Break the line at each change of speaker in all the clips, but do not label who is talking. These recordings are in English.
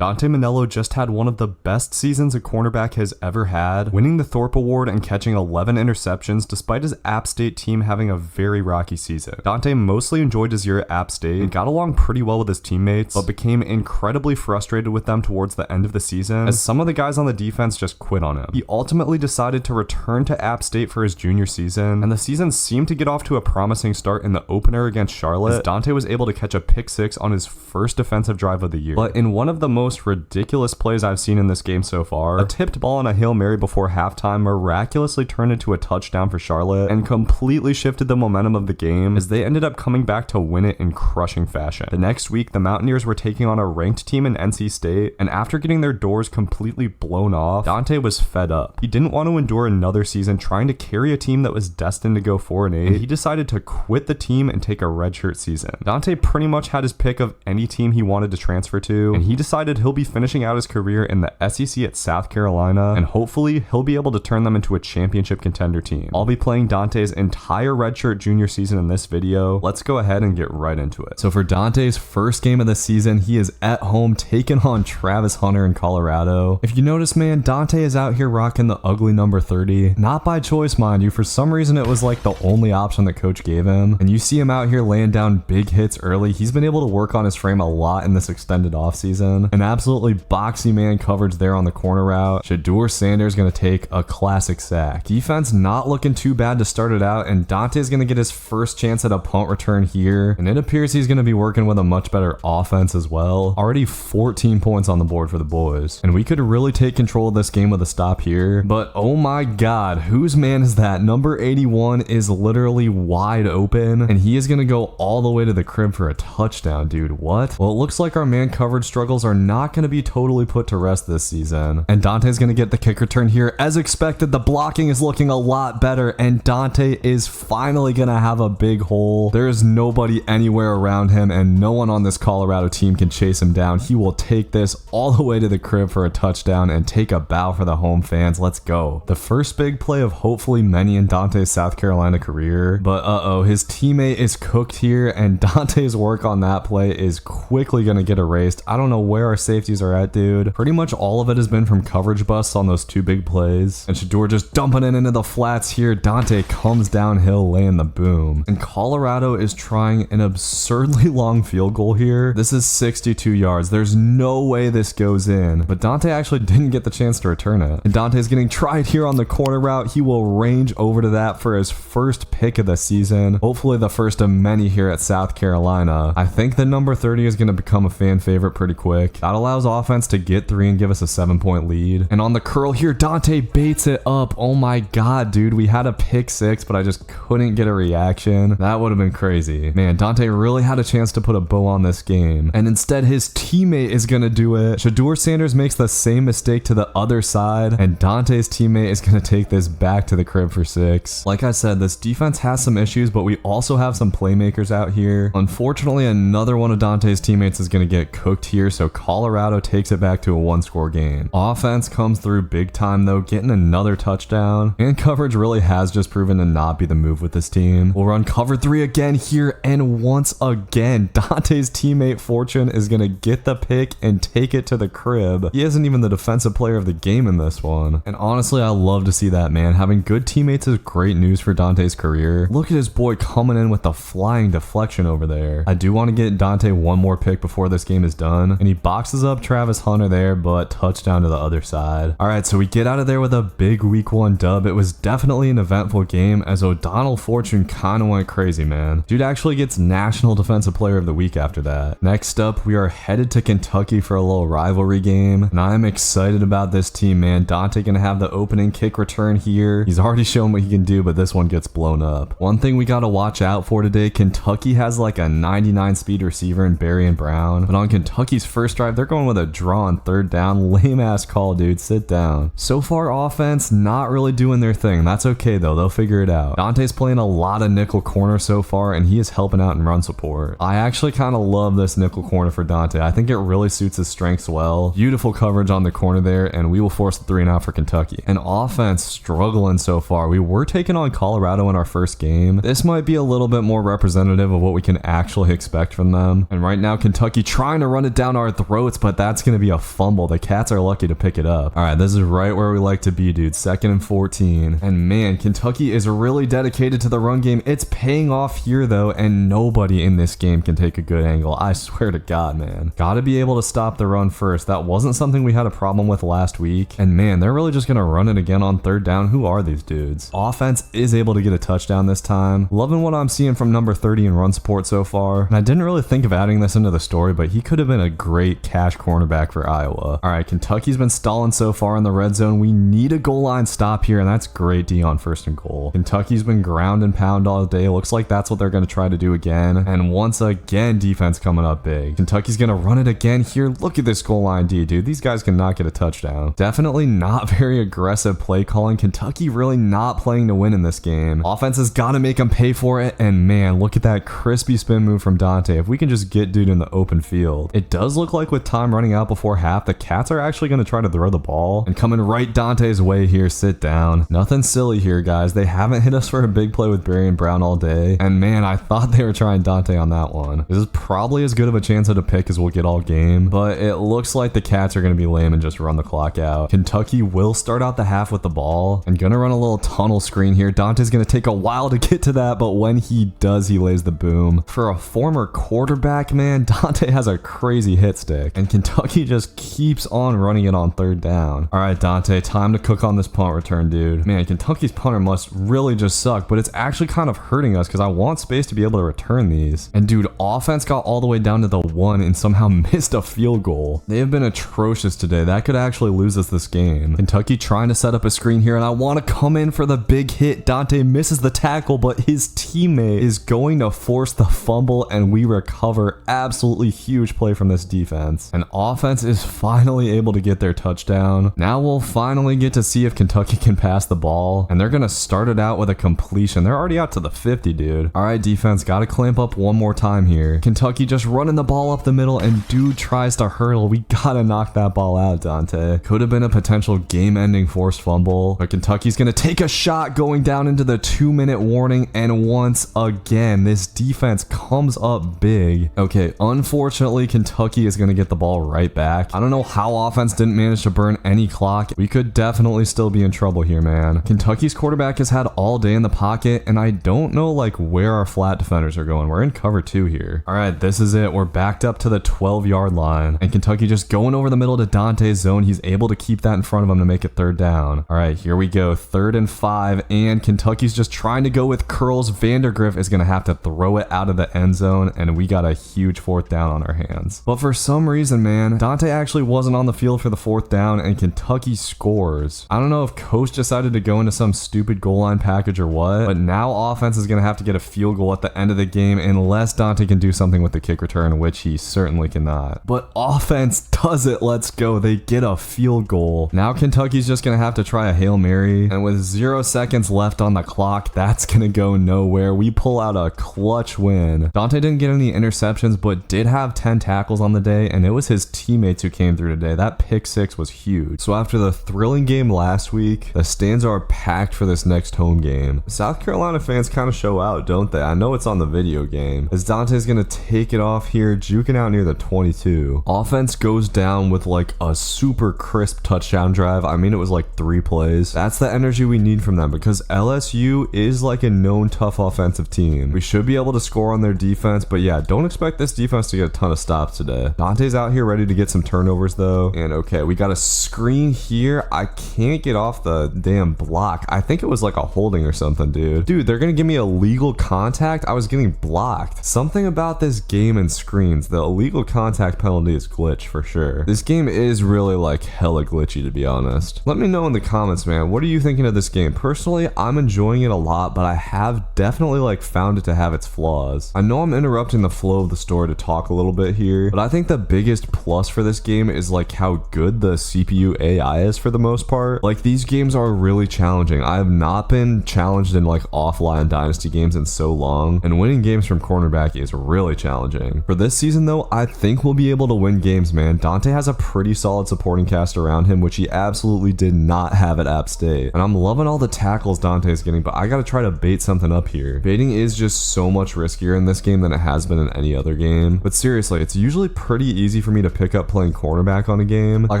Dante Manello just had one of the best seasons a cornerback has ever had, winning the Thorpe Award and catching 11 interceptions despite his App State team having a very rocky season. Dante mostly enjoyed his year at App State and got along pretty well with his teammates, but became incredibly frustrated with them towards the end of the season as some of the guys on the defense just quit on him. He ultimately decided to return to App State for his junior season, and the season seemed to get off to a promising start in the opener against Charlotte as Dante was able to catch a pick six on his first defensive drive of the year. But in one of the most ridiculous plays I've seen in this game so far, a tipped ball on a Hail Mary before halftime miraculously turned into a touchdown for Charlotte and completely shifted the momentum of the game as they ended up coming back to win it in crushing fashion. The next week, the Mountaineers were taking on a ranked team in NC State, and after getting their doors completely blown off, Dante was fed up. He didn't want to endure another season trying to carry a team that was destined to go 4-8, and he decided to quit the team and take a redshirt season. Dante pretty much had his pick of any team he wanted to transfer to, and he decided he'll be finishing out his career in the SEC at South Carolina, and hopefully he'll be able to turn them into a championship contender team. I'll be playing Dante's entire redshirt junior season in this video. Let's go ahead and get right into it. So for Dante's first game of the season, he is at home taking on Travis Hunter in Colorado. If you notice, man, Dante is out here rocking the ugly number 30. Not by choice, mind you. For some reason, it was like the only option that coach gave him. And you see him out here laying down big hits early. He's been able to work on his frame a lot in this extended offseason. And absolutely boxy man coverage there on the corner route. Shedeur Sanders gonna take a classic sack. Defense not looking too bad to start it out, and Dante's gonna get his first chance at a punt return here, and it appears he's gonna be working with a much better offense as well. Already 14 points on the board for the boys, and we could really take control of this game with a stop here, but oh my god, whose man is that? Number 81 is literally wide open, and he is gonna go all the way to the crib for a touchdown, dude. What? Well, it looks like our man coverage struggles are not gonna be totally put to rest this season, and Dante's gonna get the kick return here. As expected, the blocking is looking a lot better, and Dante is finally gonna have a big hole. There is nobody anywhere around him, and no one on this Colorado team can chase him down. He will take this all the way to the crib for a touchdown and take a bow for the home fans. Let's go. The first big play of hopefully many in Dante's South Carolina career, but his teammate is cooked here, and Dante's work on that play is quickly gonna get erased. I don't know where our safeties are at, dude. Pretty much all of it has been from coverage busts on those two big plays, and Shedeur just dumping it into the flats here. Dante comes downhill laying the boom, and Colorado is trying an absurdly long field goal here. This is 62 yards. There's no way this goes in, but Dante actually didn't get the chance to return it, and Dante's getting tried here on the corner route. He will range over to that for his first pick of the season, hopefully the first of many here at South Carolina. I think the number 30 is going to become a fan favorite pretty quick. That allows offense to get 3 and give us a 7-point lead, and on the curl here, Dante baits it up. Oh my god, dude, we had a pick six, but I just couldn't get a reaction. That would have been crazy. Man, Dante really had a chance to put a bow on this game, and instead his teammate is gonna do it. Shedeur Sanders makes the same mistake to the other side, and Dante's teammate is gonna take this back to the crib for 6. Like I said, this defense has some issues, but we also have some playmakers out here. Unfortunately, another one of Dante's teammates is gonna get cooked here, so Colorado takes it back to a 1-score game. Offense comes through big time though, getting another touchdown, and coverage really has just proven to not be the move with this team. We'll run cover 3 again here, and once again, Dante's teammate Fortune is gonna get the pick and take it to the crib. He isn't even the defensive player of the game in this one, and honestly, I love to see that, man. Having good teammates is great news for Dante's career. Look at his boy coming in with the flying deflection over there. I do want to get Dante one more pick before this game is done, and he boxes up Travis Hunter there, but touchdown to the other side. Alright, so we get out of there with a big week 1 dub. It was definitely an eventful game as O'Donnell Fortune kind of went crazy, man. Dude actually gets National Defensive Player of the Week after that. Next up, we are headed to Kentucky for a little rivalry game, and I'm excited about this team, man. Dante gonna have the opening kick return here. He's already shown what he can do, but this one gets blown up. One thing we gotta watch out for today, Kentucky has like a 99 speed receiver in Barry and Brown, but on Kentucky's first drive, they're going with a draw on 3rd down. Lame ass call, dude. Sit down. So far, offense not really doing their thing. That's okay though. They'll figure it out. Dante's playing a lot of nickel corner so far, and he is helping out in run support. I actually kind of love this nickel corner for Dante. I think it really suits his strengths well. Beautiful coverage on the corner there, and we will force the 3 and out for Kentucky. And offense struggling so far. We were taking on Colorado in our first game. This might be a little bit more representative of what we can actually expect from them. And right now, Kentucky trying to run it down our throat. throats, but that's going to be a fumble. The Cats are lucky to pick it up. All right, this is right where we like to be, dude. 2nd and 14. And man, Kentucky is really dedicated to the run game. It's paying off here though, and nobody in this game can take a good angle. I swear to God, man. Gotta be able to stop the run first. That wasn't something we had a problem with last week. And man, they're really just gonna run it again on 3rd down. Who are these dudes? Offense is able to get a touchdown this time. Loving what I'm seeing from number 30 in run support so far. And I didn't really think of adding this into the story, but he could have been a great cash cornerback for Iowa. All right, Kentucky's been stalling so far in the red zone. We need a goal line stop here, and that's great D on 1st and goal. Kentucky's been ground and pound all day. Looks like that's what they're going to try to do again. And once again, defense coming up big. Kentucky's going to run it again here. Look at this goal line D, dude. These guys cannot get a touchdown. Definitely not very aggressive play calling. Kentucky really not playing to win in this game. Offense has got to make them pay for it. And man, look at that crispy spin move from Dante. If we can just get dude in the open field. It does look like with time running out before half, the Cats are actually going to try to throw the ball. And coming right Dante's way here, sit down. Nothing silly here, guys. They haven't hit us for a big play with Barry and Brown all day. And man, I thought they were trying Dante on that one. This is probably as good of a chance at a pick as we'll get all game. But it looks like the Cats are going to be lame and just run the clock out. Kentucky will start out the half with the ball. And going to run a little tunnel screen here. Dante's going to take a while to get to that, but when he does, he lays the boom. For a former quarterback, man, Dante has a crazy hit stick. And Kentucky just keeps on running it on 3rd down. All right, Dante, time to cook on this punt return, dude. Man, Kentucky's punter must really just suck, but it's actually kind of hurting us because I want space to be able to return these. And dude, offense got all the way down to the 1 and somehow missed a field goal. They have been atrocious today. That could actually lose us this game. Kentucky trying to set up a screen here, and I want to come in for the big hit. Dante misses the tackle, but his teammate is going to force the fumble, and we recover. Absolutely huge play from this defense. And offense is finally able to get their touchdown. Now we'll finally get to see if Kentucky can pass the ball, and they're going to start it out with a completion. They're already out to the 50, dude. All right, defense, got to clamp up one more time here. Kentucky just running the ball up the middle, and dude tries to hurdle. We got to knock that ball out, Dante. Could have been a potential game-ending forced fumble, but Kentucky's going to take a shot going down into the 2-minute warning, and once again, this defense comes up big. Okay, unfortunately, Kentucky is going to get the ball right back. I don't know how offense didn't manage to burn any clock. We could definitely still be in trouble here, man. Kentucky's quarterback has had all day in the pocket, and I don't know like where our flat defenders are going. We're in cover 2 here. All right, this is it. We're backed up to the 12-yard line, and Kentucky just going over the middle to Dante's zone. He's able to keep that in front of him to make it 3rd down. All right, here we go. 3rd and 5, and Kentucky's just trying to go with curls. Vandergrift is going to have to throw it out of the end zone, and we got a huge 4th down on our hands. But for some reason, man, Dante actually wasn't on the field for the 4th down, and Kentucky scores. I don't know if Coach decided to go into some stupid goal line package or what, but now offense is going to have to get a field goal at the end of the game unless Dante can do something with the kick return, which he certainly cannot. But offense does it. Let's go. They get a field goal. Now Kentucky's just going to have to try a Hail Mary, and with 0 seconds left on the clock, that's going to go nowhere. We pull out a clutch win. Dante didn't get any interceptions, but did have 10 tackles on the day, and it was his teammates who came through today. That pick 6 was huge. So after the thrilling game last week, the stands are packed for this next home game. South Carolina fans kind of show out, don't they? I know it's on the video game. As Dante's going to take it off here, juking out near the 22. Offense goes down with like a super crisp touchdown drive. I mean, it was like 3 plays. That's the energy we need from them because LSU is like a known tough offensive team. We should be able to score on their defense, but yeah, don't expect this defense to get a ton of stops today. Dante's out here ready to get some turnovers though. And okay, we got a screen here. I can't get off the damn block. I think it was like a holding or something, dude. Dude, they're gonna give me illegal contact. I was getting blocked. Something about this game and screens. The illegal contact penalty is glitch for sure. This game is really like hella glitchy, to be honest. Let me know in the comments, man. What are you thinking of this game? Personally, I'm enjoying it a lot, but I have definitely like found it to have its flaws. I know I'm interrupting the flow of the story to talk a little bit here, but I think the biggest plus for this game is like how good the CPU AI is for the most part. Like these games are really challenging. I have not been challenged in like offline dynasty games in so long, and winning games from cornerback is really challenging. For this season though, I think we'll be able to win games, man. Dante has a pretty solid supporting cast around him, which he absolutely did not have at App State. And I'm loving all the tackles Dante's getting, but I gotta try to bait something up here. Baiting is just so much riskier in this game than it has been in any other game. But seriously, it's usually pretty easy easy for me to pick up playing cornerback on a game. Like,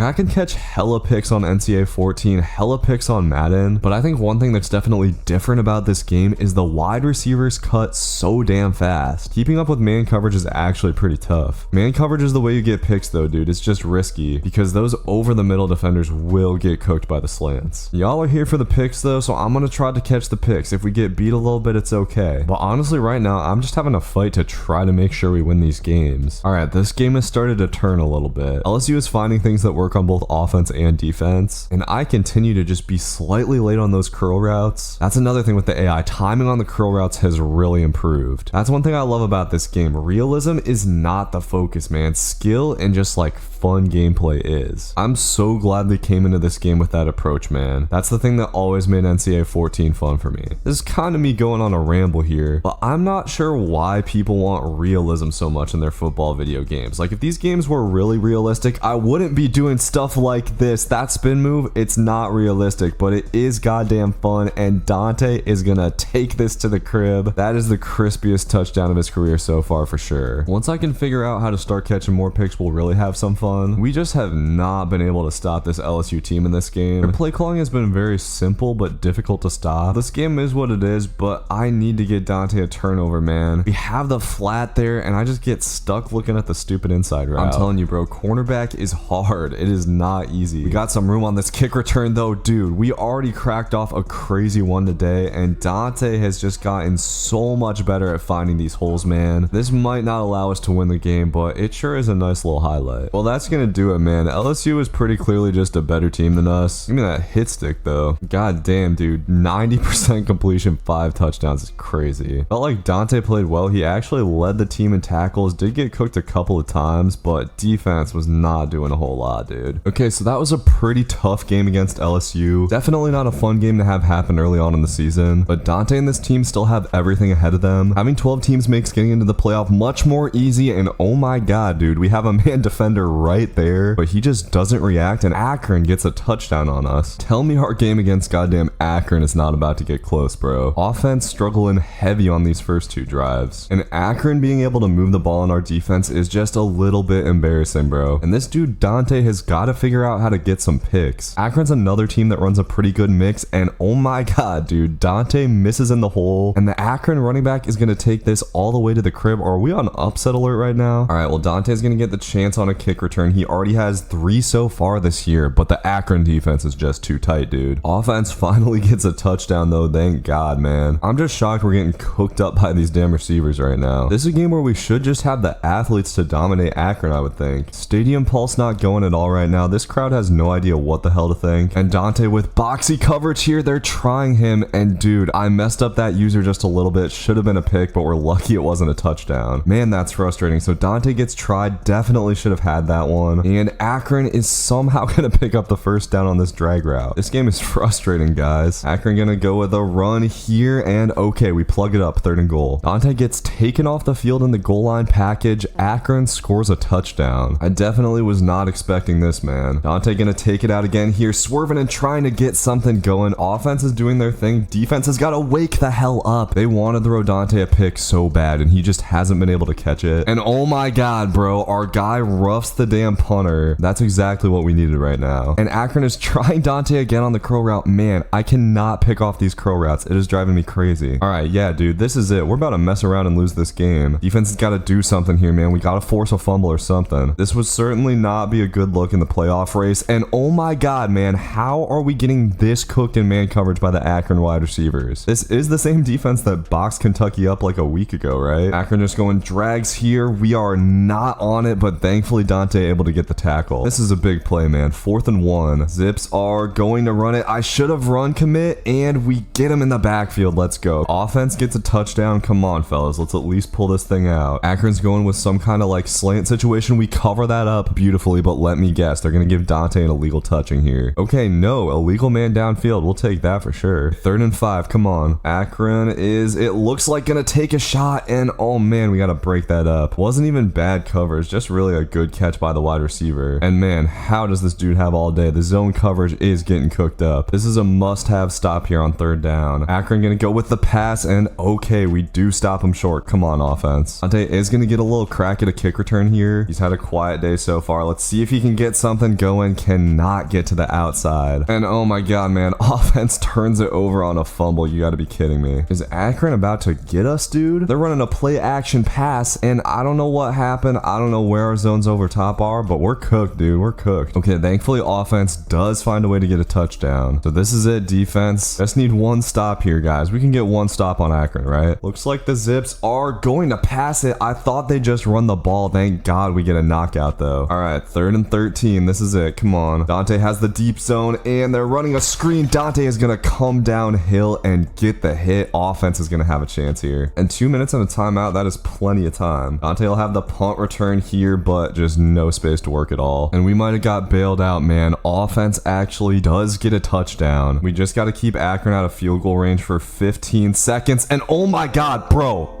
I can catch hella picks on NCAA 14, hella picks on Madden, but I think one thing that's definitely different about this game is the wide receivers cut so damn fast. Keeping up with man coverage is actually pretty tough. Man coverage is the way you get picks though, dude. It's just risky because those over the middle defenders will get cooked by the slants. Y'all are here for the picks though, so I'm gonna try to catch the picks. If we get beat a little bit, it's okay. But honestly, right now, I'm just having a fight to try to make sure we win these games. All right, this game has started to turn a little bit. LSU is finding things that work on both offense and defense, and I continue to just be slightly late on those curl routes. That's another thing with the AI. Timing on the curl routes has really improved. That's one thing I love about this game. Realism is not the focus, man. Skill and just like fun gameplay is. I'm so glad they came into this game with that approach, man. That's the thing that always made NCAA 14 fun for me. This is kind of me going on a ramble here, but I'm not sure why people want realism so much in their football video games. Like, if these games were really realistic, I wouldn't be doing stuff like this. That spin move, it's not realistic, but it is goddamn fun, and Dante is gonna take this to the crib. That is the crispiest touchdown of his career so far for sure. Once I can figure out how to start catching more picks, we'll really have some fun. We just have not been able to stop this LSU team in this game. Their play calling has been very simple but difficult to stop. This game is what it is, but I need to get Dante a turnover, man. We have the flat there, and I just get stuck looking at the stupid inside route. I'm telling you, bro, cornerback is hard. It is not easy. We got some room on this kick return, though. Dude, we already cracked off a crazy one today, and Dante has just gotten so much better at finding these holes, man. This might not allow us to win the game, but it sure is a nice little highlight. Well, that's gonna do it, man. LSU is pretty clearly just a better team than us. Give me that hit stick, though. God damn, dude. 90% completion, 5 touchdowns is crazy. Felt like Dante played well. He actually led the team in tackles, did get cooked a couple of times, but defense was not doing a whole lot, dude. Okay, so that was a pretty tough game against LSU. Definitely not a fun game to have happen early on in the season, but Dante and this team still have everything ahead of them. Having 12 teams makes getting into the playoff much more easy, and oh my god, dude, we have a man defender right there, but he just doesn't react, and Akron gets a touchdown on us. Tell me our game against goddamn Akron is not about to get close, bro. Offense struggling heavy on these first 2 drives, and Akron being able to move the ball on our defense is just a little bit embarrassing, bro. And this dude Dante has got to figure out how to get some picks. Akron's another team that runs a pretty good mix, and oh my god, dude, Dante misses in the hole, and the Akron running back is going to take this all the way to the crib. Are we on upset alert right now? All right, well, Dante's going to get the chance on a kick return. He already has 3 so far this year, but the Akron defense is just too tight, dude. Offense finally gets a touchdown though, thank god, man. I'm just shocked we're getting cooked up by these damn receivers right now. This is a game where we should just have the athletes to dominate Akron, I would think. Stadium pulse not going at all right now. This crowd has no idea what the hell to think. And Dante with boxy coverage here, they're trying him, and dude, I messed up that user just a little bit. Should have been a pick, but we're lucky it wasn't a touchdown. Man, that's frustrating. So Dante gets tried, definitely should have had that one, and Akron is somehow gonna pick up the first down on this drag route. This game is frustrating, guys. Akron gonna go with a run here, and okay, we plug it up, 3rd and goal. Dante gets taken off the field in the goal line package. Akron scores a touchdown. I definitely was not expecting this, man. Dante gonna take it out again here, swerving and trying to get something going. Offense is doing their thing. Defense has gotta wake the hell up. They want to throw Dante a pick so bad, and he just hasn't been able to catch it. And oh my god, bro, our guy roughs the damn punter. That's exactly what we needed right now. And Akron is trying Dante again on the curl route. Man, I cannot pick off these curl routes. It is driving me crazy. All right, yeah, dude, this is it. We're about to mess around and lose this game. Defense has got to do something here, man. We got to force a fumble or something. This would certainly not be a good look in the playoff race. And oh my god, man, how are we getting this cooked in man coverage by the Akron wide receivers? This is the same defense that boxed Kentucky up like a week ago, right? Akron just going drags here. We are not on it, but thankfully Dante able to get the tackle. This is a big play, man. 4th and 1. Zips are going to run it. I should have run commit, and we get him in the backfield. Let's go. Offense gets a touchdown. Come on, fellas. Let's at least pull this thing out. Akron's going with some kind of like slant situation. We cover that up beautifully, but let me guess. They're going to give Dante an illegal touching here. Okay, no. Illegal man downfield. We'll take that for sure. 3rd and 5. Come on. Akron is, it looks like, going to take a shot, and oh man, we got to break that up. Wasn't even bad coverage. Just really a good catch by the wide receiver. And man, how does this dude have all day? The zone coverage is getting cooked up. This is a must-have stop here on 3rd down. Akron gonna go with the pass, and okay, we do stop him short. Come on, offense. Dante is gonna get a little crack at a kick return here. here. He's had a quiet day so far. Let's see if he can get something going. Cannot get to the outside. And oh my god, man, offense turns it over on a fumble. You gotta be kidding me. Is Akron about to get us, dude? They're running a play action pass, and I don't know what happened. I don't know where our zones over top are, but we're cooked, dude. We're cooked. Okay, thankfully offense does find a way to get a touchdown. So this is it, defense. Just need one stop here, guys. We can get one stop on Akron, right? Looks like the Zips are going to pass it. I thought they just run the ball. Thank God we get a knockout, though. All right, 3rd and 13. This is it. Come on. Dante has the deep zone, and they're running a screen. Dante is going to come downhill and get the hit. Offense is going to have a chance here. And 2 minutes and a timeout, that is plenty of time. Dante will have the punt return here, but just no space to work at all. And we might have got bailed out, man. Offense actually does get a touchdown. We just got to keep Akron out of field goal range for 15 seconds. And oh my god, bro,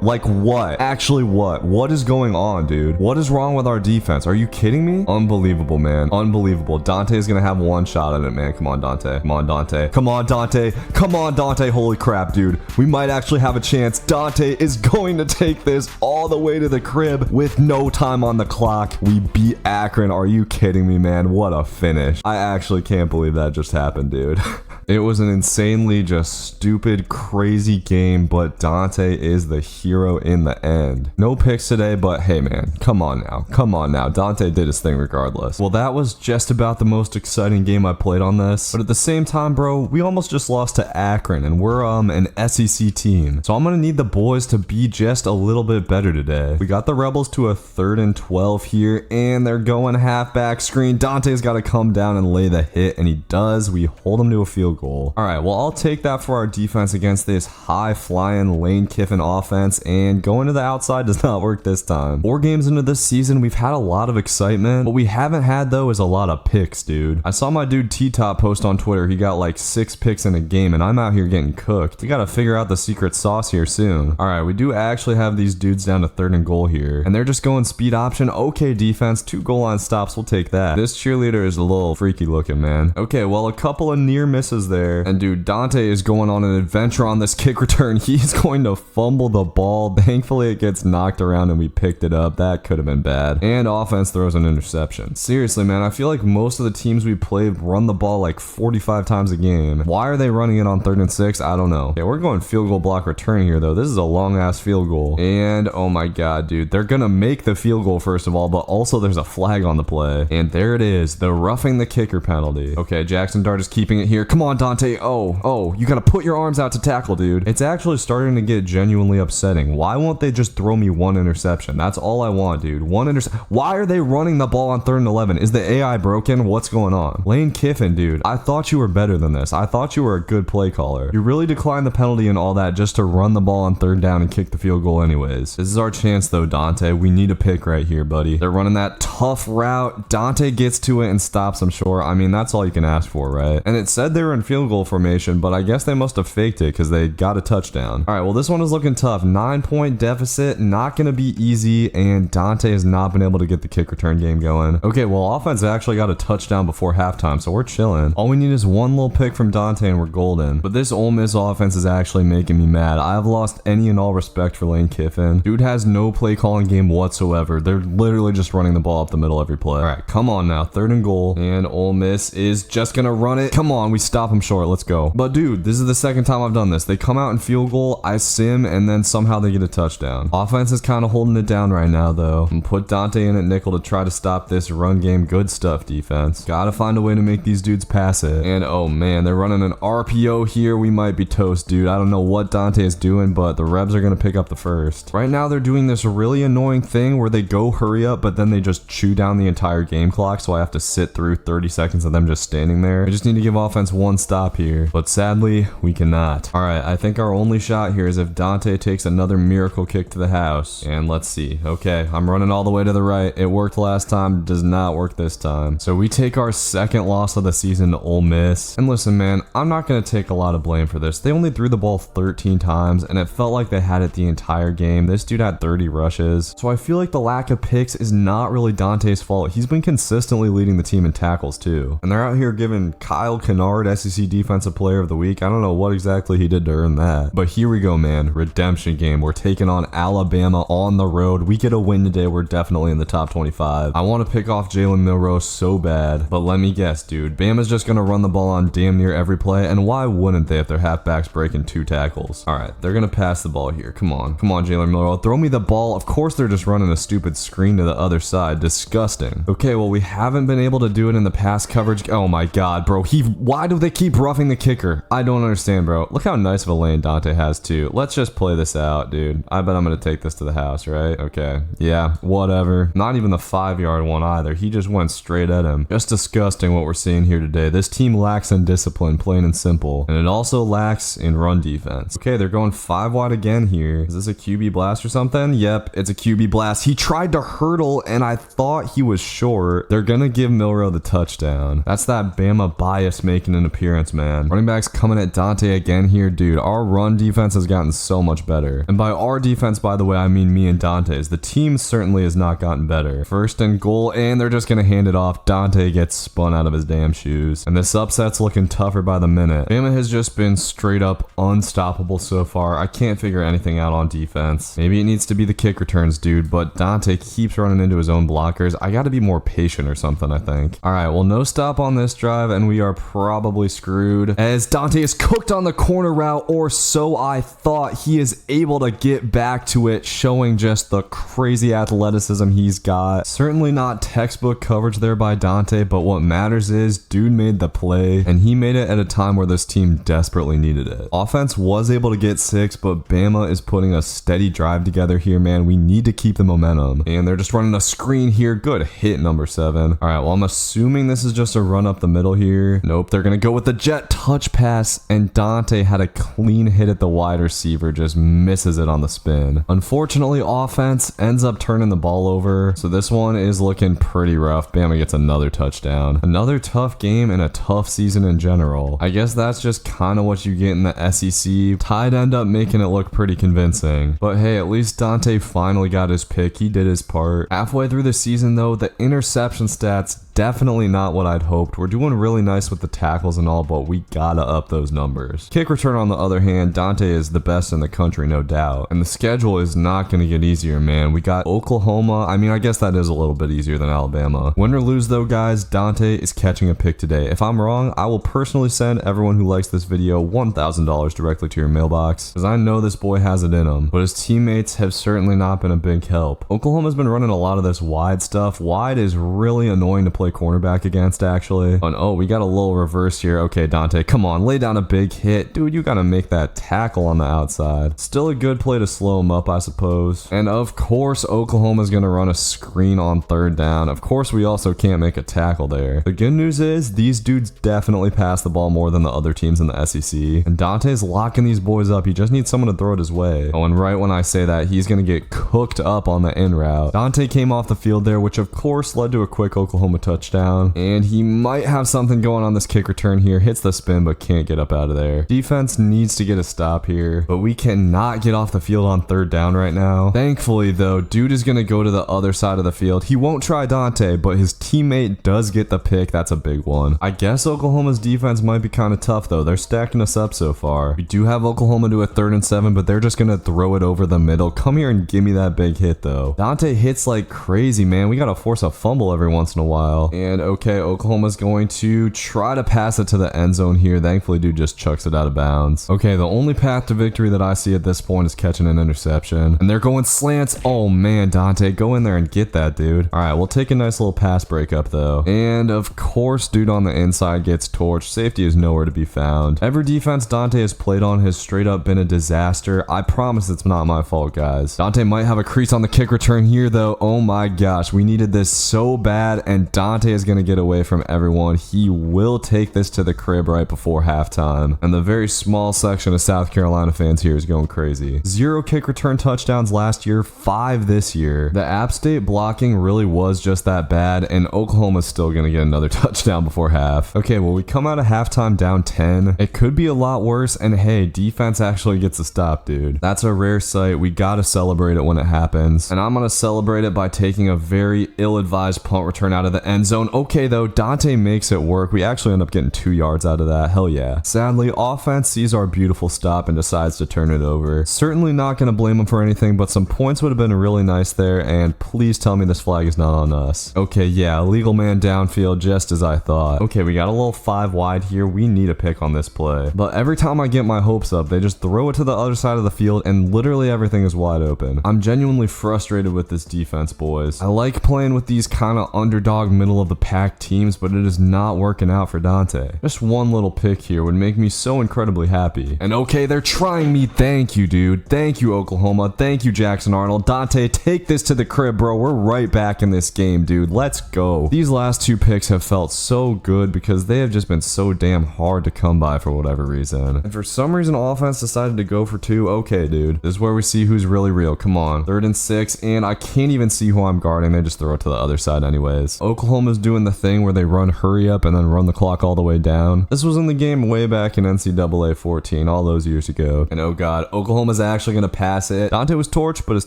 like what? Actually what? What is going on, dude? What is wrong with our defense? Are you kidding me? Unbelievable, man. Unbelievable. Dante is gonna have one shot at it, man. Come on, Dante. Come on, Dante. Come on, Dante. Come on, Dante. Holy crap, dude. We might actually have a chance. Dante is going to take this all the way to the crib with no time on the clock. We beat Akron. Are you kidding me, man? What a finish. I actually can't believe that just happened, dude. It was an insanely just stupid, crazy game, but Dante is the hero in the end. No picks today, but hey, man, come on now. Come on now. Dante did his thing regardless. Well, that was just about the most exciting game I played on this, but at the same time, bro, we almost just lost to Akron, and we're an SEC team. So I'm gonna need the boys to be just a little bit better today. We got the Rebels to a 3rd and 12 here, and they're going halfback screen. Dante's got to come down and lay the hit, and he does. We hold him to a field goal. All right, well, I'll take that for our defense against this high-flying Lane Kiffin offense, and going to the outside does not work this time. 4 games into this season, we've had a lot of excitement. What we haven't had, though, is a lot of picks, dude. I saw my dude T-Top post on Twitter. He got like 6 picks in a game, and I'm out here getting cooked. We got to figure out the secret sauce here soon. All right, we do actually have these dudes down to 3rd and goal here, and they're just going speed option. Okay, defense, 2 goal line stops. We'll take that. This cheerleader is a little freaky looking, man. Okay, well, a couple of near misses there. And dude, Dante is going on an adventure on this kick return. He's going to fumble the ball. Thankfully, it gets knocked around and we picked it up. That could have been bad. And offense throws an interception. Seriously, man, I feel like most of the teams we played run the ball like 45 times a game. Why are they running it on 3rd and 6? I don't know. Okay, we're going field goal block return here, though. This is a long-ass field goal. And oh my god, dude, they're gonna make the field goal first of all, but also there's a flag on the play. And there it is, the roughing the kicker penalty. Okay, Jackson Dart is keeping it here. Come on, Dante. Oh, you gotta put your arms out to tackle, dude. It's actually starting to get genuinely upsetting. Why won't they just throw me 1 interception? That's all I want, dude. 1 interception. Why are they running the ball on 3rd and 11? Is the AI broken? What's going on? Lane Kiffin, dude, I thought you were better than this. I thought you were a good play caller. You really declined the penalty and all that just to run the ball on 3rd down and kick the field goal anyways. This is our chance though, Dante. We need a pick right here, buddy. They're running that tough route. Dante gets to it and stops, I'm sure. I mean, that's all you can ask for, right? And it said they were in field goal formation, but I guess they must have faked it because they got a touchdown. All right, well, this one is looking tough. 9-point deficit, not going to be easy, and Dante has not been able to get the kick return game going. Okay, well, offense actually got a touchdown before halftime, so we're chilling. All we need is one little pick from Dante and we're golden. But this Ole Miss offense is actually making me mad. I've lost any and all respect for Lane Kiffin. Dude has no play calling game whatsoever. They're literally just running the ball up the middle every play. All right, come on now. 3rd and goal, and Ole Miss is just going to run it. Come on, we stop him short. Let's go. But dude, this is the second time I've done this. They come out in field goal, I sim, and then somehow they get a touchdown. Offense is kind of holding it down right now, though. And put Dante in at nickel to try to stop this run game. Good stuff, defense. Gotta find a way to make these dudes pass it. And oh man, they're running an RPO here. We might be toast, dude. I don't know what Dante is doing, but the Rebs are gonna pick up the first. Right now, they're doing this really annoying thing where they go hurry up, but then they just chew down the entire game clock, so I have to sit through 30 seconds of them just standing there. I just need to give offense one stop here, but sadly, we cannot. All right, I think our only shot here is if Dante takes another miracle kick to the house. And let's see. Okay, I'm running all the way to the right. It worked last time, does not work this time. So we take our second loss of the season to Ole Miss. And listen, man, I'm not going to take a lot of blame for this. They only threw the ball 13 times, and it felt like they had it the entire game. This dude had 30 rushes. So I feel like the lack of picks is not really Dante's fault. He's been consistently leading the team in tackles too. And they're out here giving Kyle Kennard SEC Defensive Player of the Week. I don't know what exactly he did to earn that. But here we go, man. man. Redemption game. We're taking on Alabama on the road. We get a win today. We're definitely in the top 25. I want to pick off Jalen Milroe so bad, but let me guess, dude. Bama's just going to run the ball on damn near every play, and why wouldn't they if their halfback's breaking 2 tackles? All right, they're going to pass the ball here. Come on, Jalen Milroe. Throw me the ball. Of course, they're just running a stupid screen to the other side. Disgusting. Okay, well, we haven't been able to do it in the pass coverage. Oh my God, bro. Why do they keep roughing the kicker? I don't understand, bro. Look how nice of a lane Dante has too. Let's just play this out, dude. I bet I'm going to take this to the house, right? Okay. Yeah, whatever. Not even the 5-yard one either. He just went straight at him. Just disgusting what we're seeing here today. This team lacks in discipline, plain and simple. And it also lacks in run defense. Okay, they're going 5 wide again here. Is this a QB blast or something? Yep, it's a QB blast. He tried to hurdle and I thought he was short. They're going to give Milroe the touchdown. That's that Bama bias making an appearance, man. Running back's coming at Dante again here, dude. Our run defense has gotten so much better. And by our defense, by the way, I mean me and Dante's. The team certainly has not gotten better. First and goal, and they're just going to hand it off. Dante gets spun out of his damn shoes. And this upset's looking tougher by the minute. Bama has just been straight up unstoppable so far. I can't figure anything out on defense. Maybe it needs to be the kick returns, dude, but Dante keeps running into his own blockers. I got to be more patient or something, I think. All right, well, no stop on this drive, and we are probably screwed as Dante is cooked on the corner route, or so I thought. He is able to get back to it, showing just the crazy athleticism he's got. Certainly not textbook coverage there by Dante, but what matters is dude made the play, and he made it at a time where this team desperately needed it. Offense was able to get 6, but Bama is putting a steady drive together here, man. We need to keep the momentum, and they're just running a screen here. Good hit, number 7. All right, well, I'm assuming this is just a run up the middle here. Nope, they're gonna go with the jet touch pass, and Dante had a clean hit at the wide receiver, just misses it on the spin. Unfortunately, offense ends up turning the ball over, so this one is looking pretty rough. Bama gets another touchdown. Another tough game and a tough season in general. I guess that's just kind of what you get in the SEC. Tide end up making it look pretty convincing, but hey, at least Dante finally got his pick. He did his part. Halfway through the season though, the interception stats definitely not what I'd hoped. We're doing really nice with the tackles and all, but we gotta up those numbers. Kick return on the other hand, Dante is the best in the country, no doubt. And the schedule is not gonna get easier, man. We got Oklahoma. I mean, I guess that is a little bit easier than Alabama. Win or lose though, guys, Dante is catching a pick today. If I'm wrong, I will personally send everyone who likes this video $1,000 directly to your mailbox, because I know this boy has it in him, but his teammates have certainly not been a big help. Oklahoma's been running a lot of this wide stuff. Wide is really annoying to play cornerback against, actually. And oh, we got a little reverse here. Okay, Dante, come on, lay down a big hit. Dude, you gotta make that tackle on the outside. Still a good play to slow him up, I suppose. And of course, Oklahoma's gonna run a screen on 3rd down. Of course, we also can't make a tackle there. The good news is these dudes definitely pass the ball more than the other teams in the SEC. And Dante's locking these boys up. He just needs someone to throw it his way. Oh, and right when I say that, he's gonna get cooked up on the in route. Dante came off the field there, which of course led to a quick Oklahoma touchdown. And he might have something going on this kick return here. Hits the spin, but can't get up out of there. Defense needs to get a stop here, but we cannot get off the field on 3rd down right now. Thankfully, though, dude is gonna go to the other side of the field. He won't try Dante, but his teammate does get the pick. That's a big one. I guess Oklahoma's defense might be kind of tough, though. They're stacking us up so far. We do have Oklahoma to a 3rd and 7, but they're just gonna throw it over the middle. Come here and give me that big hit, though. Dante hits like crazy, man. We gotta force a fumble every once in a while. And okay, Oklahoma's going to try to pass it to the end zone here. Thankfully, dude just chucks it out of bounds. Okay, the only path to victory that I see at this point is catching an interception. And they're going slants. Oh man, Dante, go in there and get that, dude. All right, we'll take a nice little pass breakup though. And of course, dude on the inside gets torched. Safety is nowhere to be found. Every defense Dante has played on has straight up been a disaster. I promise it's not my fault, guys. Dante might have a crease on the kick return here though. Oh my gosh, we needed this so bad, and Dante is gonna get away from everyone. He will take this to the crib right before halftime. And the very small section of South Carolina fans here is going crazy. 0 kick return touchdowns last year, 5 this year. The App State blocking really was just that bad, and Oklahoma's still gonna get another touchdown before half. Okay, well, we come out of halftime down 10. It could be a lot worse, and hey, defense actually gets a stop, dude. That's a rare sight. We gotta celebrate it when it happens. And I'm gonna celebrate it by taking a very ill-advised punt return out of the end end zone. Okay, though, Dante makes it work. We actually end up getting 2 yards out of that. Hell yeah. Sadly, offense sees our beautiful stop and decides to turn it over. Certainly not going to blame them for anything, but some points would have been really nice there, and please tell me this flag is not on us. Okay, yeah, illegal man downfield, just as I thought. Okay, we got a little 5 wide here. We need a pick on this play. But every time I get my hopes up, they just throw it to the other side of the field, and literally everything is wide open. I'm genuinely frustrated with this defense, boys. I like playing with these kind of underdog middle of the pack teams, but it is not working out for Dante. Just one little pick here would make me so incredibly happy. And okay, they're trying me. Thank you, dude. Thank you, Oklahoma. Thank you, Jackson Arnold. Dante, take this to the crib, bro. We're right back in this game, dude. Let's go. These last 2 picks have felt so good because they have just been so damn hard to come by for whatever reason. And for some reason, offense decided to go for 2. Okay, dude. This is where we see who's really real. Come on. 3rd and 6, and I can't even see who I'm guarding. They just throw it to the other side anyways. Oklahoma's doing the thing where they run hurry up and then run the clock all the way down. This was in the game way back in NCAA 14, all those years ago. And oh god, Oklahoma's actually going to pass it. Dante was torched, but his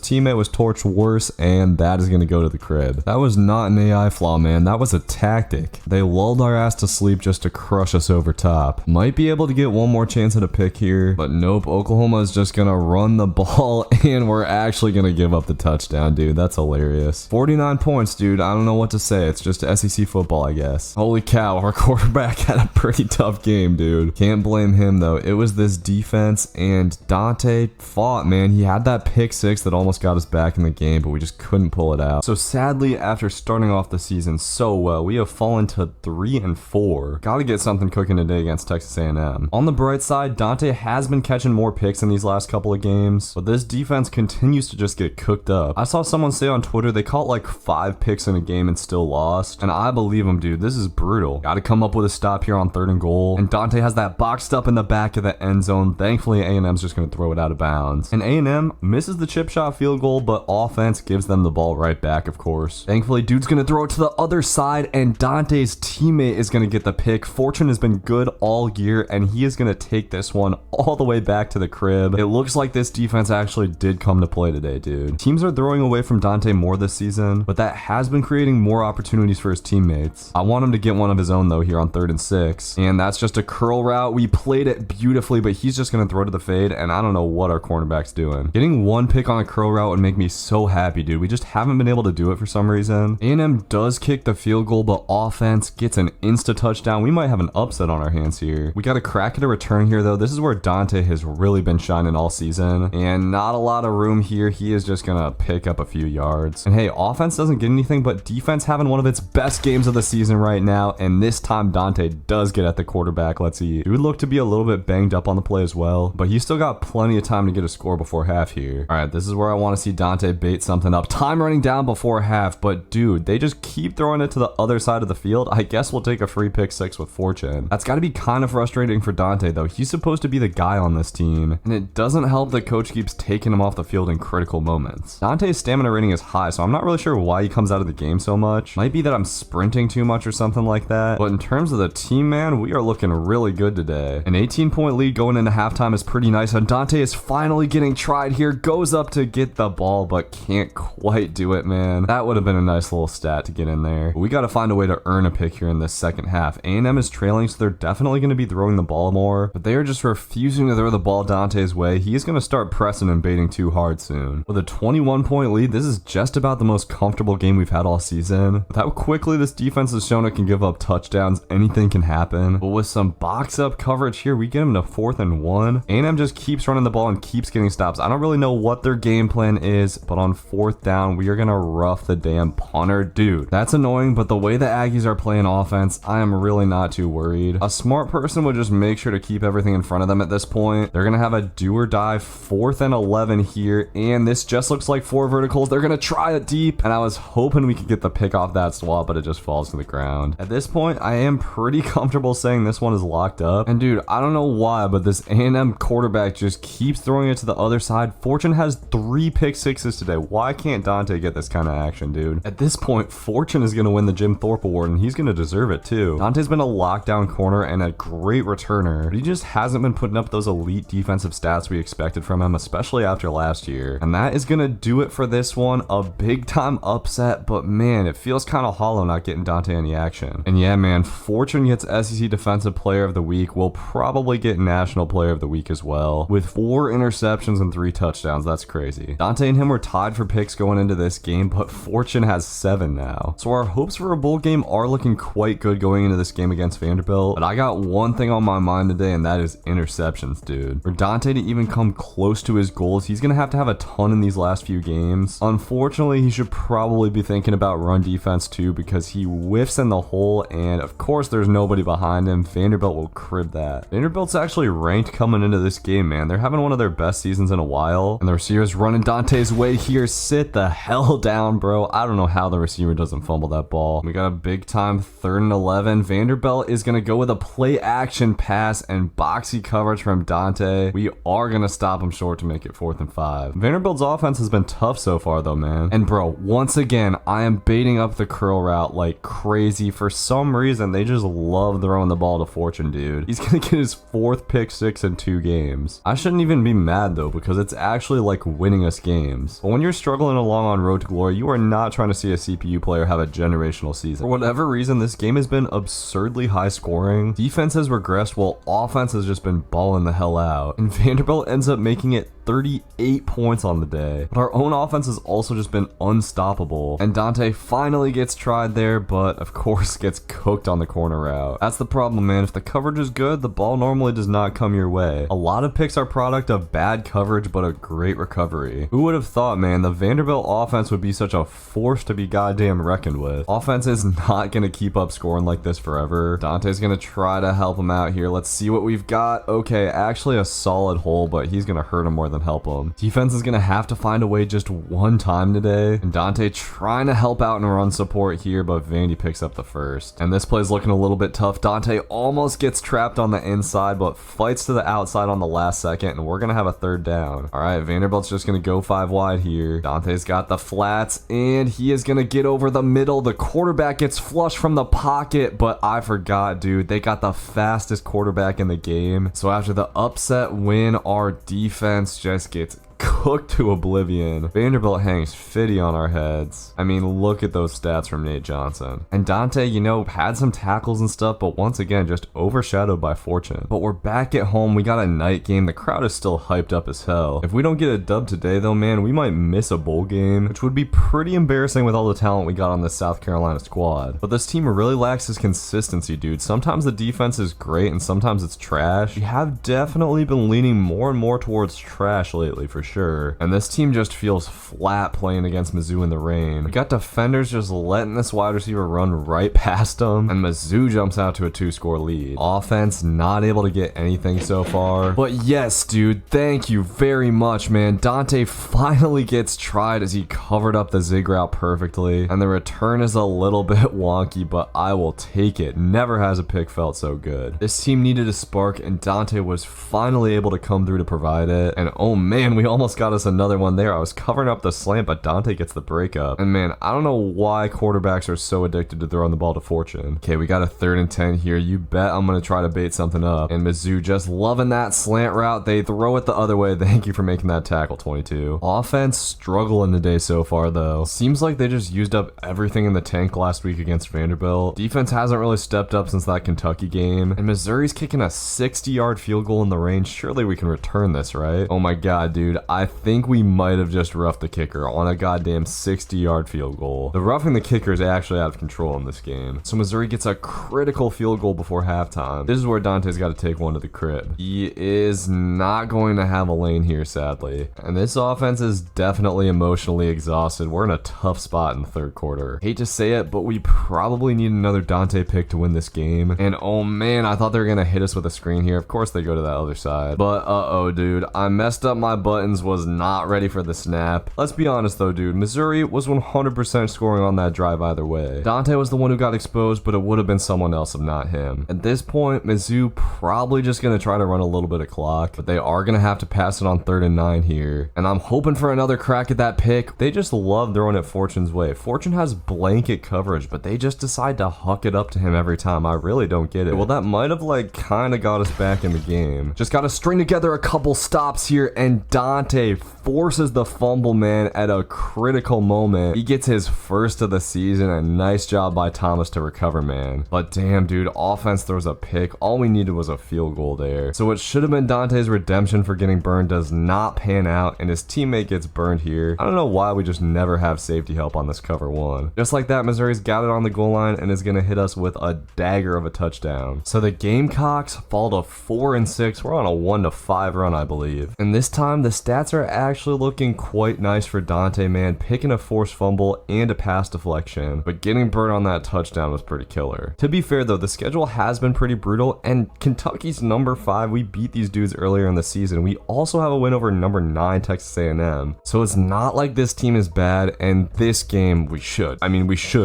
teammate was torched worse, and that is going to go to the crib. That was not an AI flaw, man. That was a tactic. They lulled our ass to sleep just to crush us over top. Might be able to get one more chance at a pick here, but nope. Oklahoma is just going to run the ball, and we're actually going to give up the touchdown, dude. That's hilarious. 49 points, dude. I don't know what to say. It's just SEC football, I guess. Holy cow, our quarterback had a pretty tough game, dude. Can't blame him, though. It was this defense, and Dante fought, man. He had that pick 6 that almost got us back in the game, but we just couldn't pull it out. So sadly, after starting off the season so well, we have fallen to 3-4. Gotta get something cooking today against Texas A&M. On the bright side, Dante has been catching more picks in these last couple of games, but this defense continues to just get cooked up. I saw someone say on Twitter they caught like 5 picks in a game and still lost, and I believe him, dude. This is brutal. Gotta come up with a stop here on 3rd and goal, and Dante has that boxed up in the back of the end zone. Thankfully, A&M's just gonna throw it out of bounds, and A&M misses the chip shot field goal, but offense gives them the ball right back, of course. Thankfully, dude's gonna throw it to the other side, and Dante's teammate is gonna get the pick. Fortune has been good all year, and he is gonna take this one all the way back to the crib. It looks like this defense actually did come to play today, dude. Teams are throwing away from Dante more this season, but that has been creating more opportunities for his teammates. I want him to get one of his own, though, here on 3rd and 6, and that's just a curl route. We played it beautifully, but he's just gonna throw to the fade, and I don't know what our cornerback's doing. Getting 1 pick on a curl route would make me so happy, dude. We just haven't been able to do it for some reason. A&M does kick the field goal, but offense gets an insta touchdown. We might have an upset on our hands here. We got a crack at a return here, though. This is where Dante has really been shining all season, and not a lot of room here. He is just gonna pick up a few yards. And hey, offense doesn't get anything, but defense having one of its best games of the season right now, and this time Dante does get at the quarterback. Let's see. He would look to be a little bit banged up on the play as well, but he still got plenty of time to get a score before half here. All right, this is where I want to see Dante bait something up. Time running down before half, but dude, they just keep throwing it to the other side of the field. I guess we'll take a free pick 6 with Fortune. That's got to be kind of frustrating for Dante, though. He's supposed to be the guy on this team, and it doesn't help that coach keeps taking him off the field in critical moments. Dante's stamina rating is high, so I'm not really sure why he comes out of the game so much. Might be that I'm sprinting too much or something like that, but in terms of the team, man, we are looking really good today. An 18-point lead going into halftime is pretty nice, and Dante is finally getting tried here. Goes up to get the ball, but can't quite do it, man. That would have been a nice little stat to get in there. But we got to find a way to earn a pick here in this second half. A&M is trailing, so they're definitely going to be throwing the ball more, but they are just refusing to throw the ball Dante's way. He's going to start pressing and baiting too hard soon. With a 21-point lead, this is just about the most comfortable game we've had all season. With how quickly this defense has shown it can give up touchdowns, anything can happen. But with some box-up coverage here, we get him to 4th and 1. A&M just keeps running the ball and keeps getting stops. I don't really know what their game plan is, but on 4th down, we are going to rough the damn punter. Dude, that's annoying, but the way the Aggies are playing offense, I am really not too worried. A smart person would just make sure to keep everything in front of them at this point. They're going to have a do or die 4th and 11 here, and this just looks like 4 verticals. They're going to try it deep, and I was hoping we could get the pick off that swap, but it just falls to the ground. At this point, I am pretty comfortable saying this one is locked up. And dude, I don't know why, but this A&M quarterback just keeps throwing it to the other side. Fortune has 3 pick 6s today. Why can't Dante get this kind of action, dude? At this point, Fortune is going to win the Jim Thorpe Award, and he's going to deserve it too. Dante's been a lockdown corner and a great returner, but he just hasn't been putting up those elite defensive stats we expected from him, especially after last year. And that is going to do it for this one. A big time upset, but man, it feels kind of hollow not getting Dante any action. And yeah, man, Fortune gets SEC Defensive Player of the Week. Will probably get National Player of the Week as well, with 4 interceptions and 3 touchdowns. That's crazy. Dante and him were tied for picks going into this game, but Fortune has 7 now. So our hopes for a bowl game are looking quite good going into this game against Vanderbilt. But I got one thing on my mind today, and that is interceptions, dude. For Dante to even come close to his goals, he's gonna have to have a ton in these last few games. Unfortunately, he should probably be thinking about run defense too, because he whiffs in the hole, and of course there's nobody behind him. Vanderbilt will crib that. Vanderbilt's actually ranked coming into this game, man. They're having one of their best seasons in a while, and the receiver's running Dante's way here. Sit the hell down, bro. I don't know how the receiver doesn't fumble that ball. We got a big time 3rd and 11. Vanderbilt is gonna go with a play action pass and boxy coverage from Dante. We are gonna stop him short to make it 4th and 5. Vanderbilt's offense has been tough so far though, man. And bro, once again, I am baiting up the curl route like crazy. For some reason, they just love throwing the ball to Fortune, dude. He's gonna get his 4th pick 6 in 2 games. I shouldn't even be mad though, because it's actually like winning us games. But when you're struggling along on Road to Glory, you are not trying to see a CPU player have a generational season. For whatever reason, this game has been absurdly high scoring. Defense has regressed while offense has just been balling the hell out. And Vanderbilt ends up making it 38 points on the day. But our own offense has also just been unstoppable. And Dante finally gets tried there, but of course gets cooked on the corner route. That's the problem, man. If the coverage is good, the ball normally does not come your way. A lot of picks are product of bad coverage, but a great recovery. Who would have thought, man, the Vanderbilt offense would be such a force to be goddamn reckoned with. Offense is not going to keep up scoring like this forever. Dante's going to try to help him out here. Let's see what we've got. Okay, actually a solid hole, but he's going to hurt him more than help him. Defense is going to have to find a way just one time today. And Dante trying to help out and run support here, but Vandy picks up the first. And this play's looking a little bit tough. Dante almost gets trapped on the inside, but fights to the outside on the last second, and we're going to have a 3rd down. All right, Vanderbilt's just going to go 5 wide here. Dante's got the flats, and he is going to get over the middle. The quarterback gets flushed from the pocket, but I forgot, dude. They got the fastest quarterback in the game. So after the upset win, our defense just gets cooked to oblivion. Vanderbilt hangs 50 on our heads. I mean, look at those stats from Nate Johnson. And Dante, you know, had some tackles and stuff, but once again, just overshadowed by Fortune. But we're back at home. We got a night game. The crowd is still hyped up as hell. If we don't get a dub today, though, man, we might miss a bowl game, which would be pretty embarrassing with all the talent we got on this South Carolina squad. But this team really lacks his consistency, dude. Sometimes the defense is great, and sometimes it's trash. We have definitely been leaning more and more towards trash lately, for sure. And this team just feels flat playing against Mizzou in the rain. We got defenders just letting this wide receiver run right past them, and Mizzou jumps out to a 2-score lead. Offense not able to get anything so far. But yes, dude, thank you very much, man. Dante finally gets tried as he covered up the zig route perfectly, and the return is a little bit wonky, but I will take it. Never has a pick felt so good. This team needed a spark, and Dante was finally able to come through to provide it. And oh man, we almost got us another one there. I was covering up the slant, but Dante gets the breakup. And man, I don't know why quarterbacks are so addicted to throwing the ball to Fortune. Okay, we got a 3rd and 10 here. You bet I'm going to try to bait something up. And Mizzou just loving that slant route. They throw it the other way. Thank you for making that tackle, 22. Offense struggling today so far, though. Seems like they just used up everything in the tank last week against Vanderbilt. Defense hasn't really stepped up since that Kentucky game. And Missouri's kicking a 60-yard field goal in the range. Surely we can return this, right? Oh my god, dude. I think we might have just roughed the kicker on a goddamn 60-yard field goal. The roughing the kicker is actually out of control in this game. So Missouri gets a critical field goal before halftime. This is where Dante's got to take one to the crib. He is not going to have a lane here, sadly. And this offense is definitely emotionally exhausted. We're in a tough spot in the 3rd quarter. Hate to say it, but we probably need another Dante pick to win this game. And oh man, I thought they were going to hit us with a screen here. Of course they go to that other side. But uh-oh, dude. I messed up my buttons, was not ready for the snap. Let's be honest though, dude. Missouri was 100% scoring on that drive either way. Dante was the one who got exposed, but it would have been someone else if not him. At this point, Mizzou probably just going to try to run a little bit of clock, but they are going to have to pass it on 3rd and 9 here. And I'm hoping for another crack at that pick. They just love throwing it Fortune's way. Fortune has blanket coverage, but they just decide to huck it up to him every time. I really don't get it. Well, that might have like kind of got us back in the game. Just got to string together a couple stops here, and Dante Dante forces the fumble, man, at a critical moment. He gets his first of the season, and nice job by Thomas to recover, man. But damn, dude, offense throws a pick. All we needed was a field goal there. So what should have been Dante's redemption for getting burned does not pan out, and his teammate gets burned here. I don't know why we just never have safety help on this cover one. Just like that, Missouri's got it on the goal line and is going to hit us with a dagger of a touchdown. So the Gamecocks fall to 4-6. We're on a 1-5 run, I believe. And this time, the stats are actually looking quite nice for Dante, man, picking a forced fumble and a pass deflection, but getting burned on that touchdown was pretty killer. To be fair though, the schedule has been pretty brutal, and Kentucky's number 5, we beat these dudes earlier in the season. We also have a win over number 9 Texas A&M, so it's not like this team is bad, and this game we should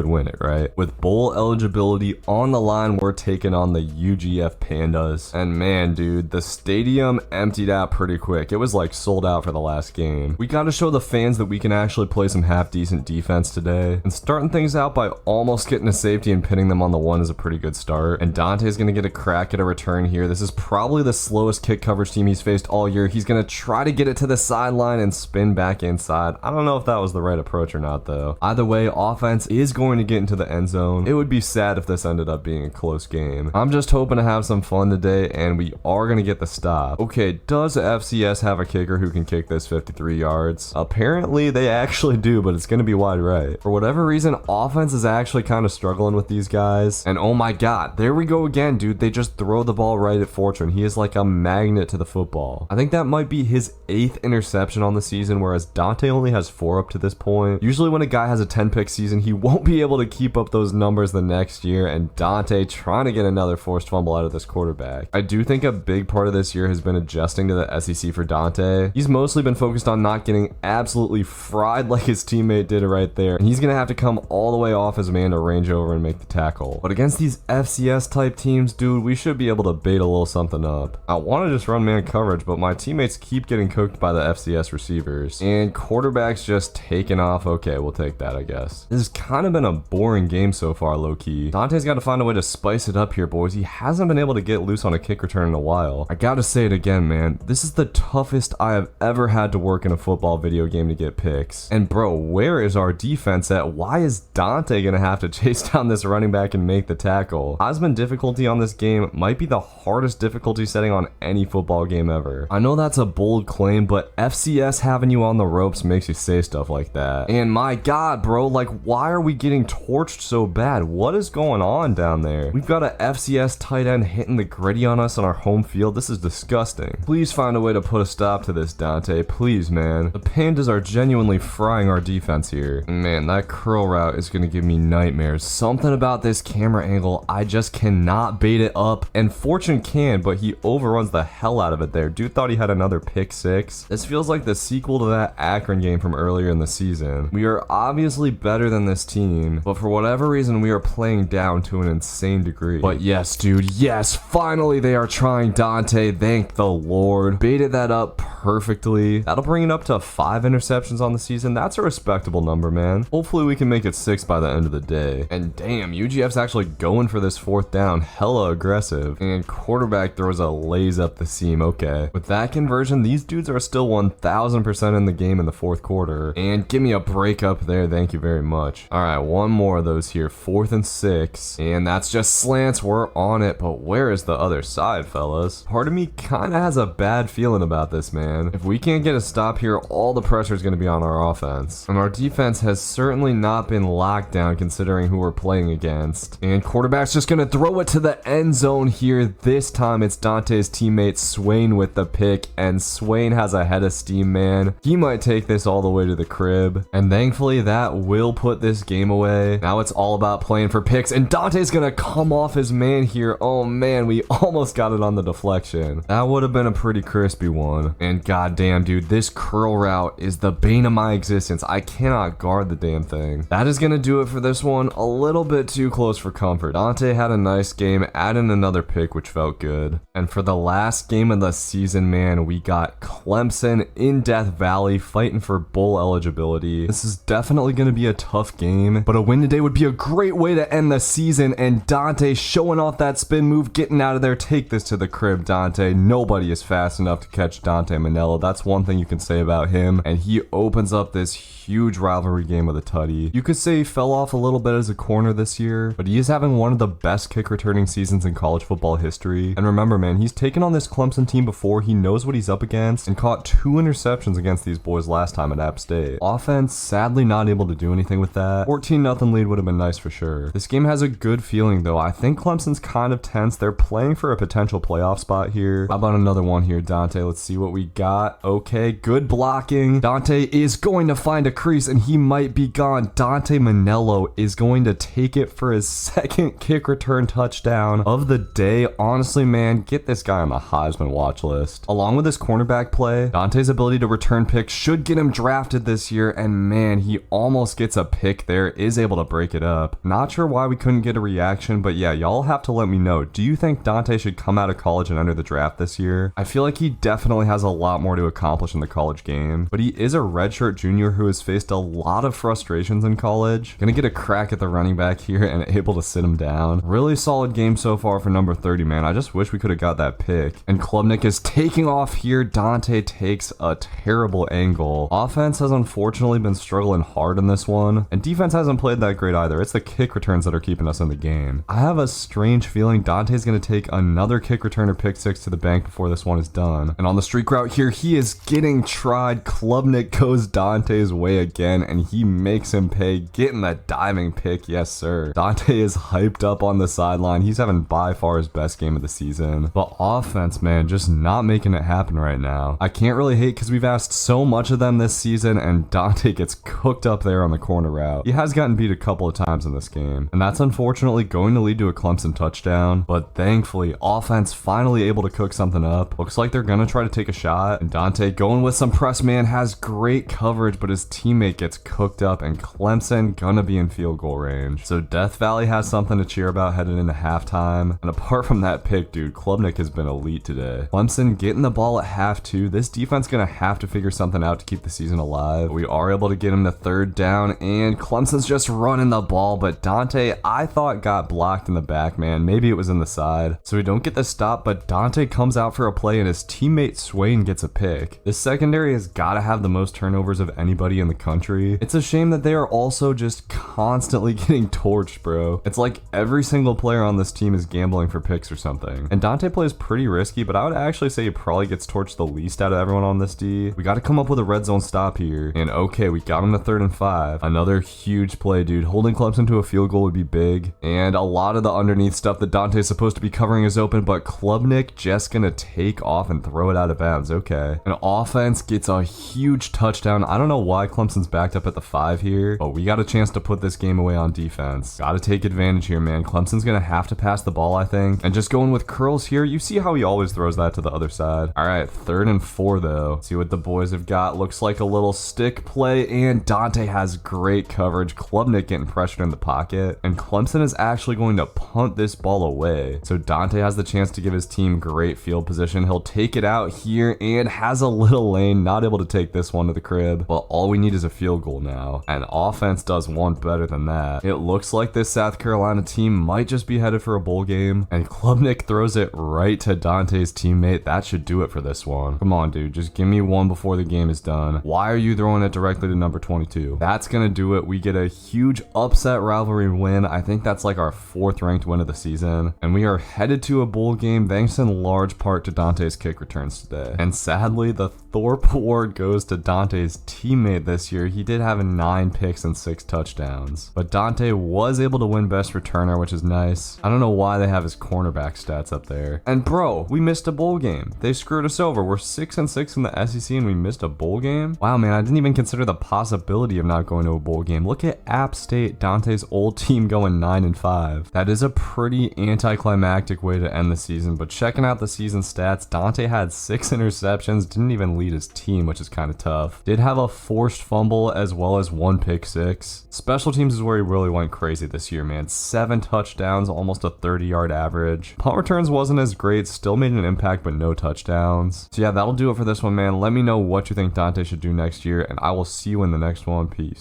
win it, right? With bowl eligibility on the line, we're taking on the UGF Pandas, and man, dude, the stadium emptied out pretty quick. It was like sold out for the last game. We got to show the fans that we can actually play some half decent defense today, and starting things out by almost getting a safety and pinning them on the one is a pretty good start. And Dante's gonna get a crack at a return here. This is probably the slowest kick coverage team he's faced all year. He's gonna try to get it to the sideline and spin back inside. I don't know if that was the right approach or not though. Either way, offense is going to get into the end zone. It would be sad if this ended up being a close game. I'm just hoping to have some fun today, and we are gonna get the stop. Okay, does FCS have a kicker who can kick this 53 yards? Apparently they actually do, but it's gonna be wide right. For whatever reason, offense is actually kind of struggling with these guys, and oh my god, there we go again, dude. They just throw the ball right at Fortune. He is like a magnet to the football. I think that might be his 8th interception on the season, whereas Dante only has 4 up to this point. Usually when a guy has a 10-pick season, he won't be able to keep up those numbers the next year, and Dante trying to get another forced fumble out of this quarterback. I do think a big part of this year has been adjusting to the SEC for Dante. He's mostly been focused on not getting absolutely fried like his teammate did right there, and he's gonna have to come all the way off his man to range over and make the tackle. But against these FCS type teams, dude, we should be able to bait a little something up. I want to just run man coverage, but my teammates keep getting cooked by the FCS receivers, and quarterback's just taking off. Okay, we'll take that, I guess. This has kind of been a boring game so far, low-key. Dante's got to find a way to spice it up here, boys. He hasn't been able to get loose on a kick return in a while. I gotta say it again, man. This is the toughest I have ever had to work in a football video game to get picks. And bro, where is our defense at? Why is Dante gonna have to chase down this running back and make the tackle? Heisman difficulty on this game might be the hardest difficulty setting on any football game ever. I know that's a bold claim, but FCS having you on the ropes makes you say stuff like that. And my god, bro, like, why are we getting torched so bad? What is going on down there? We've got a FCS tight end hitting the gritty on us on our home field. This is disgusting. Please find a way to put a stop to this, Dante. Please, man. The Pandas are genuinely frying our defense here. Man, that curl route is gonna give me nightmares. Something about this camera angle, I just cannot bait it up. And Fortune can, but he overruns the hell out of it there. Dude thought he had another pick 6. This feels like the sequel to that Akron game from earlier in the season. We are obviously better than this team, but for whatever reason, we are playing down to an insane degree. But yes, dude, yes, finally they are trying Dante. Thank the Lord. Baited that up perfectly. That'll bring it up to 5 interceptions on the season. That's a respectable number, man. Hopefully we can make it 6 by the end of the day. And damn, UGF's actually going for this 4th down. Hella aggressive. And quarterback throws a lays up the seam. Okay. With that conversion, these dudes are still 1000% in the game in the 4th quarter. And give me a break up there. Thank you very much. All right, one more of those here. 4th and 6. And that's just slants. We're on it. But where is the other side, fellas? Part of me kind of has a bad feeling about this, man. If we can't get a stop here, all the pressure is going to be on our offense. And our defense has certainly not been locked down considering who we're playing against. And quarterback's just going to throw it to the end zone here. This time it's Dante's teammate Swain with the pick, and Swain has a head of steam, man. He might take this all the way to the crib. And thankfully that will put this game away. Now it's all about playing for picks, and Dante's going to come off his man here. Oh man, we almost got it on the deflection. That would have been a pretty crispy one. And goddamn, dude, this curl route is the bane of my existence. I cannot guard the damn thing. That is going to do it for this one. A little bit too close for comfort. Dante had a nice game, adding another pick, which felt good. And for the last game of the season, man, we got Clemson in Death Valley fighting for bowl eligibility. This is definitely going to be a tough game, but a win today would be a great way to end the season. And Dante showing off that spin move, getting out of there. Take this to the crib, Dante. Nobody is fast enough to catch Dante Manello. That's That's one thing you can say about him. And he opens up this huge rivalry game with a tutty. You could say he fell off a little bit as a corner this year, but he is having one of the best kick returning seasons in college football history. And remember, man, he's taken on this Clemson team before. He knows what he's up against and caught 2 interceptions against these boys last time at App State. Offense, sadly not able to do anything with that. 14-0 lead would have been nice for sure. This game has a good feeling though. I think Clemson's kind of tense. They're playing for a potential playoff spot here. How about another one here, Dante? Let's see what we got. Okay, good blocking. Dante is going to find a crease and he might be gone. Dante Manello is going to take it for his second kick return touchdown of the day. Honestly, man, get this guy on the Heisman watch list. Along with his cornerback play, Dante's ability to return picks should get him drafted this year, and man, he almost gets a pick there, is able to break it up. Not sure why we couldn't get a reaction, but yeah, y'all have to let me know. Do you think Dante should come out of college and enter the draft this year? I feel like he definitely has a lot more to accomplish in the college game, but he is a redshirt junior who has faced a lot of frustrations in college. Gonna get a crack at the running back here and able to sit him down. Really solid game so far for number 30, man. I just wish we could have got that pick. And Klubnik is taking off here. Dante takes a terrible angle. Offense has unfortunately been struggling hard in this one, and defense hasn't played that great either. It's the kick returns that are keeping us in the game. I have a strange feeling Dante's gonna take another kick return or pick 6 to the bank before this one is done. And on the streak route here, he is getting tried. Klubnik goes Dante's way again, and he makes him pay, getting that diving pick. Yes, sir. Dante is hyped up on the sideline. He's having by far his best game of the season. But offense, man, just not making it happen right now. I can't really hate because we've asked so much of them this season, and Dante gets cooked up there on the corner route. He has gotten beat a couple of times in this game, and that's unfortunately going to lead to a Clemson touchdown. But thankfully, offense finally able to cook something up. Looks like they're gonna try to take a shot, and Dante going with some press man has great coverage, but his teammate gets cooked up, and Clemson gonna be in field goal range. So Death Valley has something to cheer about headed into halftime. And apart from that pick, dude, Klubnik has been elite today. Clemson getting the ball at half 2. This defense gonna have to figure something out to keep the season alive. We are able to get him to 3rd down, and Clemson's just running the ball, but Dante, I thought, got blocked in the back, man. Maybe it was in the side. So we don't get the stop, but Dante comes out for a play and his teammate Swain gets a pick. This secondary has gotta have the most turnovers of anybody in the country. It's a shame that they are also just constantly getting torched, bro. It's like every single player on this team is gambling for picks or something. And Dante plays pretty risky, but I would actually say he probably gets torched the least out of everyone on this D. We got to come up with a red zone stop here. And okay, we got him to 3rd and 5. Another huge play, dude. Holding Clemson to a field goal would be big. And a lot of the underneath stuff that Dante's supposed to be covering is open, but Klubnik just gonna take off and throw it out of bounds. Okay. And offense gets a huge touchdown. I don't know why Clemson's backed up at the 5 here, but we got a chance to put this game away on defense. Gotta take advantage here, man. Clemson's gonna have to pass the ball, I think. And just going with curls here, you see how he always throws that to the other side. All right, 3rd and 4 though. See what the boys have got. Looks like a little stick play, and Dante has great coverage. Klubnik getting pressured in the pocket, and Clemson is actually going to punt this ball away. So Dante has the chance to give his team great field position. He'll take it out here and has a little lane, not able to take this one to the crib, but all we need is a field goal now. And offense does one better than that. It looks like this South Carolina team might just be headed for a bowl game, and Klubnik throws it right to Dante's teammate. That should do it for this one. Come on, dude, just give me one before the game is done. Why are you throwing it directly to number 22? That's gonna do it. We get a huge upset rivalry win. I think that's like our 4th ranked win of the season, and we are headed to a bowl game thanks in large part to Dante's kick returns today. And sadly, the Thorpe Award goes to Dante's teammate this year. He did have 9 picks and 6 touchdowns, but Dante was able to win best returner, which is nice. I don't know why they have his cornerback stats up there. And bro, we missed a bowl game. They screwed us over. We're 6-6 in the SEC and we missed a bowl game. Wow, man, I didn't even consider the possibility of not going to a bowl game. Look at App State, Dante's old team, going 9-5. That is a pretty anticlimactic way to end the season, but checking out the season stats, Dante had 6 interceptions, didn't even lead his team, which is kind of tough. Did have a forced fumble as well as 1 pick 6. Special teams is where he really went crazy this year, man. 7 touchdowns, almost a 30-yard average. Punt returns wasn't as great, still made an impact, but no touchdowns. So yeah, that'll do it for this one, man. Let me know what you think Dante should do next year, and I will see you in the next one. Peace.